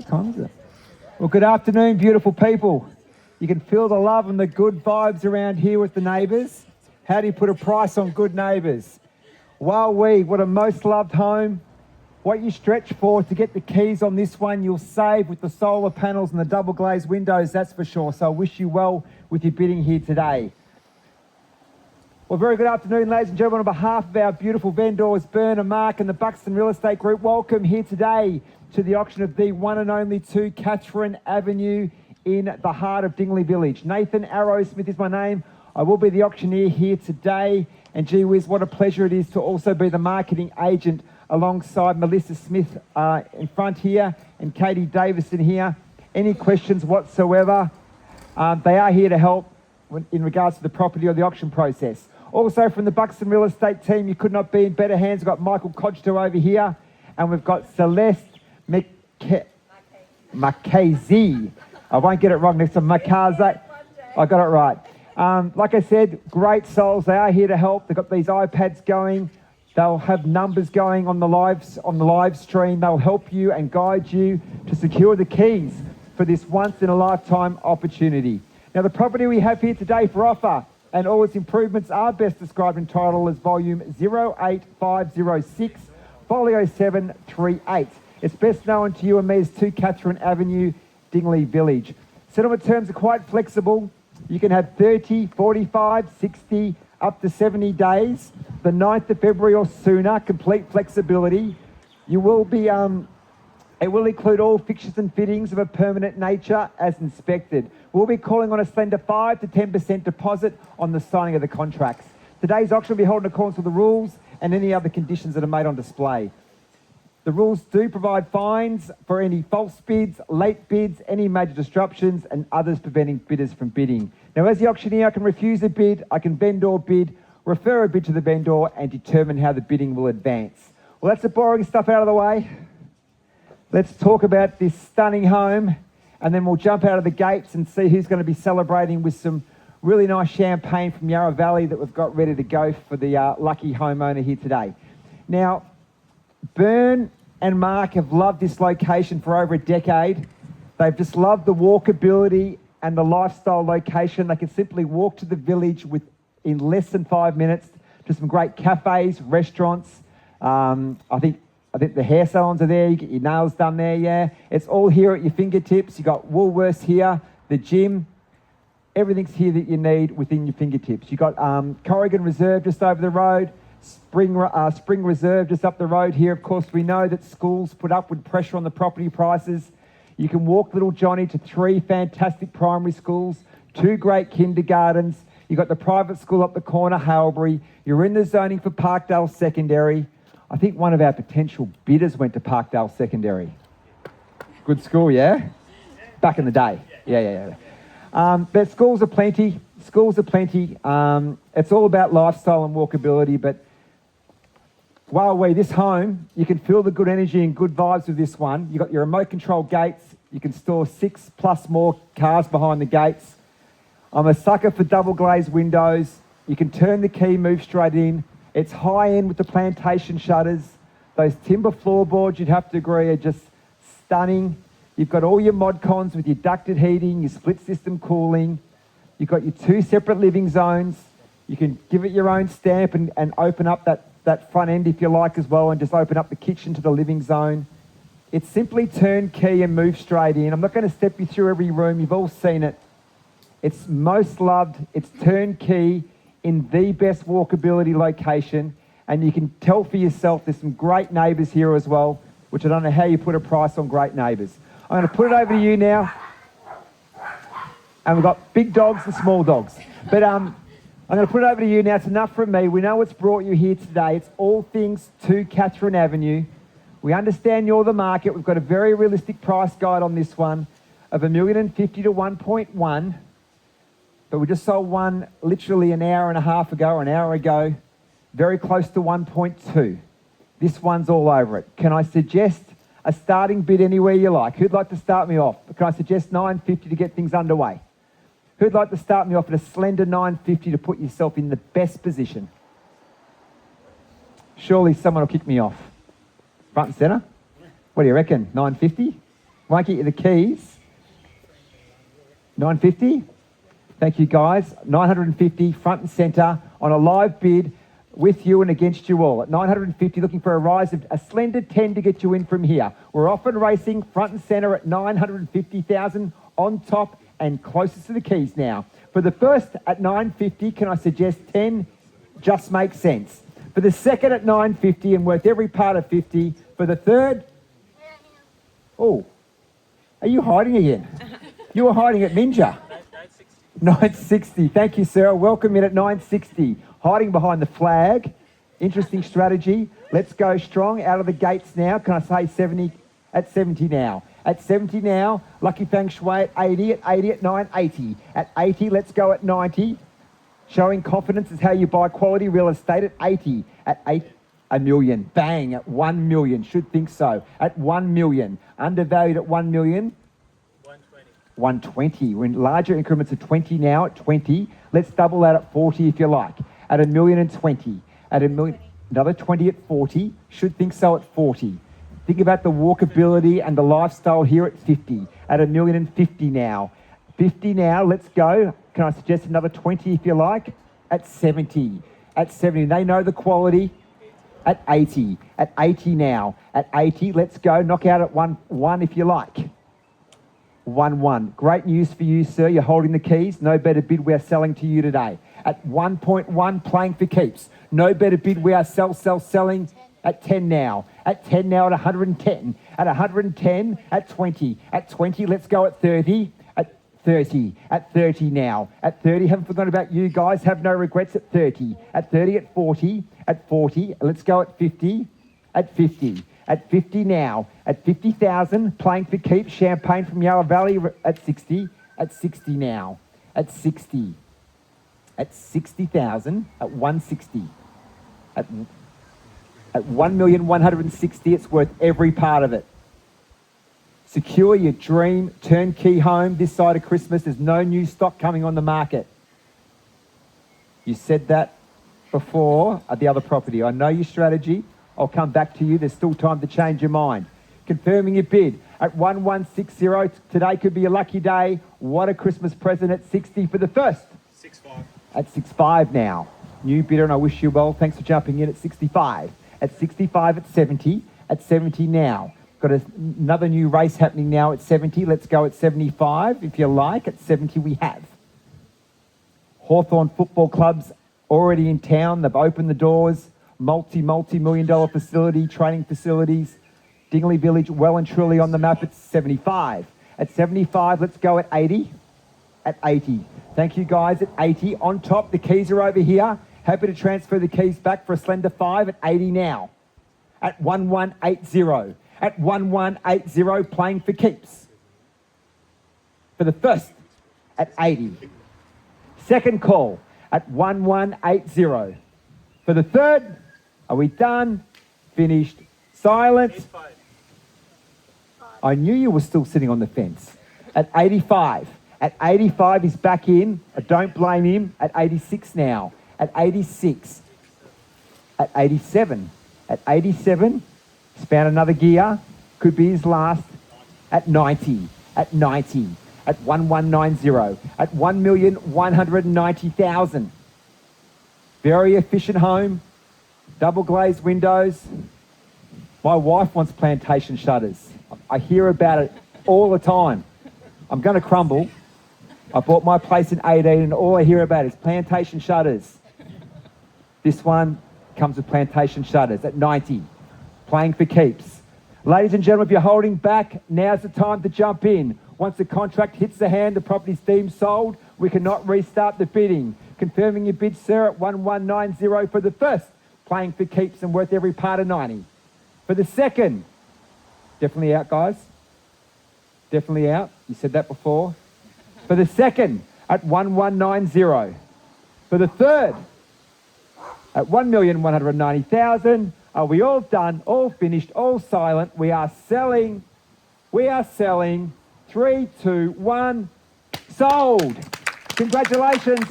time is it? Well, good afternoon, beautiful people. You can feel the love and the good vibes around here with the neighbours. How do you put a price on good neighbours? Wowee, what a most loved home. What you stretch for to get the keys on this one, you'll save with the solar panels and the double glazed windows, that's for sure. So I wish you well with your bidding here today. Well, very good afternoon, ladies and gentlemen. On behalf of our beautiful vendors, Bern and Mark and the Buxton Real Estate Group, welcome here today to the auction of the one and only 2 Catherine Avenue in the heart of Dingley Village. Nathan Arrowsmith is my name. I will be the auctioneer here today. And gee whiz, what a pleasure it is to also be the marketing agent alongside Melissa Smith in front here and Katie Davison here. Any questions whatsoever, they are here to help in regards to the property or the auction process. Also from the Buxton Real Estate team, you could not be in better hands. We've got Michael Codger over here and we've got Celeste Mackenzie. I won't get it wrong next time. Makaze. I got it right. Like I said, great souls. They are here to help. They've got these iPads going. They'll have numbers going on the live stream. They'll help you and guide you to secure the keys for this once in a lifetime opportunity. Now, the property we have here today for offer and all its improvements are best described in title as volume 08506, folio 738. It's best known to you and me as 2 Catherine Avenue, Dingley Village. Settlement terms are quite flexible. You can have 30, 45, 60, up to 70 days. The 9th of February or sooner, complete flexibility. You will be, it will include all fixtures and fittings of a permanent nature as inspected. We'll be calling on a slender 5 to 10% deposit on the signing of the contracts. Today's auction will be held in accordance with the rules and any other conditions that are made on display. The rules do provide fines for any false bids, late bids, any major disruptions, and others preventing bidders from bidding. Now, as the auctioneer, I can refuse a bid, I can vendor bid, refer a bid to the vendor, and determine how the bidding will advance. Well, that's the boring stuff out of the way. Let's talk about this stunning home, and then we'll jump out of the gates and see who's going to be celebrating with some really nice champagne from Yarra Valley that we've got ready to go for the lucky homeowner here today. Now, Bern and Mark have loved this location for over a decade. They've just loved the walkability and the lifestyle location. They can simply walk to the village in less than 5 minutes to some great cafes, restaurants. I think the hair salons are there. You get your nails done there, yeah. It's all here at your fingertips. You got Woolworths here, the gym. Everything's here that you need within your fingertips. You got Corrigan Reserve just over the road. Spring Reserve just up the road here. Of course, we know that schools put upward pressure on the property prices. You can walk little Johnny to 3 fantastic primary schools, 2 great kindergartens. You've got the private school up the corner, Halbury. You're in the zoning for Parkdale Secondary. I think one of our potential bidders went to Parkdale Secondary. Good school, yeah? Back in the day. Yeah. But schools are plenty. It's all about lifestyle and walkability, but this home, you can feel the good energy and good vibes with this one. You've got your remote control gates. You can store 6 plus more cars behind the gates. I'm a sucker for double glazed windows. You can turn the key, move straight in. It's high end with the plantation shutters. Those timber floorboards, you'd have to agree, are just stunning. You've got all your mod cons with your ducted heating, your split system cooling. You've got your 2 separate living zones. You can give it your own stamp and open up that front end if you like as well, and just open up the kitchen to the living zone. It's simply turnkey and move straight in. I'm not going to step you through every room. You've all seen it. It's most loved. It's turnkey in the best walkability location. And you can tell for yourself there's some great neighbours here as well, which I don't know how you put a price on great neighbours. I'm going to put it over to you now. And we've got big dogs and small dogs. But I'm going to put it over to you now. It's enough from me. We know what's brought you here today. It's all things 2 Catherine Avenue. We understand you're the market. We've got a very realistic price guide on this one of $1,050,000 to 1.1. But we just sold one literally an hour ago, very close to 1.2. This one's all over it. Can I suggest a starting bid anywhere you like? Who'd like to start me off? Can I suggest $950 to get things underway? Who'd like to start me off at a slender $950 to put yourself in the best position? Surely someone will kick me off. Front and centre? What do you reckon? $950? Won't get you the keys. 950. Thank you, guys. 950 front and centre on a live bid with you and against you all. At 950, looking for a rise of a slender 10 to get you in from here. We're off and racing front and centre at 950,000 on top and closest to the keys now. For the first at 950, can I suggest 10 just makes sense. For the second at 950 and worth every part of 50. For the third, oh, are you hiding again? You were hiding at Ninja. 960. Thank you, Sarah. Welcome in at 960. Hiding behind the flag. Interesting strategy. Let's go strong out of the gates now. Can I say 70? At 70 now. At 70 now. Lucky Feng Shui at 80. At 80 at 980. At 80, let's go at 90. Showing confidence is how you buy quality real estate at 80. At 8, a million. Bang, at 1 million. Should think so. At 1 million. Undervalued at 1 million. 120. We're in larger increments of 20 now at 20. Let's double that at 40 if you like. At 1,020,000. At a million, another 20 at 40. Should think so at 40. Think about the walkability and the lifestyle here at 50. At 1,050,000 now. 50 now, let's go. Can I suggest another 20 if you like? At 70. At 70. They know the quality. At 80. At 80 now. At 80, let's go. Knock out at 1 if you like. 1-1. Great news for you, sir. You're holding the keys. No better bid we are selling to you today. At 1.1, playing for keeps. No better bid we are selling at 10 now. At 10 now at 110. At 110, at 20. At 20, let's go at 30. At 30. At 30 now. At 30, haven't forgotten about you guys. Have no regrets at 30. At 30, at 40. At 40, let's go at 50. At 50. At 50 now, at 50,000, playing for keeps, champagne from Yarra Valley at 60, at 60 now, at 60, at 60,000, at 160, at 1,160,000, it's worth every part of it. Secure your dream turnkey home this side of Christmas. There's no new stock coming on the market. You said that before at the other property. I know your strategy. I'll come back to you. There's still time to change your mind. Confirming your bid at 1160. Today could be a lucky day. What a Christmas present at 60 for the first. 65. At 65 now. New bidder, and I wish you well. Thanks for jumping in at 65. At 65 at 70. At 70 now. Got another new race happening now at 70. Let's go at 75 if you like. At 70 we have. Hawthorn Football Club's already in town. They've opened the doors. Multi-million-dollar facility, training facilities. Dingley Village well and truly on the map at 75. At 75, let's go at 80. At 80. Thank you, guys, at 80. On top, the keys are over here. Happy to transfer the keys back for a slender 5 at 80 now. At 1180. At 1180, playing for keeps. For the first, at 80. Second call, at 1180. For the third, are we done? Finished. Silence. 85. I knew you were still sitting on the fence. At 85. At 85, he's back in. I don't blame him. At 86 now. At 86. At 87. At 87, span another gear. Could be his last. At 90. At 90. At 1190. At 1,190,000. Very efficient home. Double glazed windows. My wife wants plantation shutters. I hear about it all the time. I'm going to crumble. I bought my place in 18 and all I hear about is plantation shutters. This one comes with plantation shutters at 90. Playing for keeps. Ladies and gentlemen, if you're holding back, now's the time to jump in. Once the contract hits the hand, the property's deemed sold, we cannot restart the bidding. Confirming your bid, sir, at 1190 for the first. Playing for keeps and worth every part of 90. For the second, definitely out, guys. Definitely out. You said that before. For the second, at 1190. For the third, at 1,190,000. Are we all done, all finished, all silent? We are selling. We are selling. 3, 2, 1. Sold. Congratulations.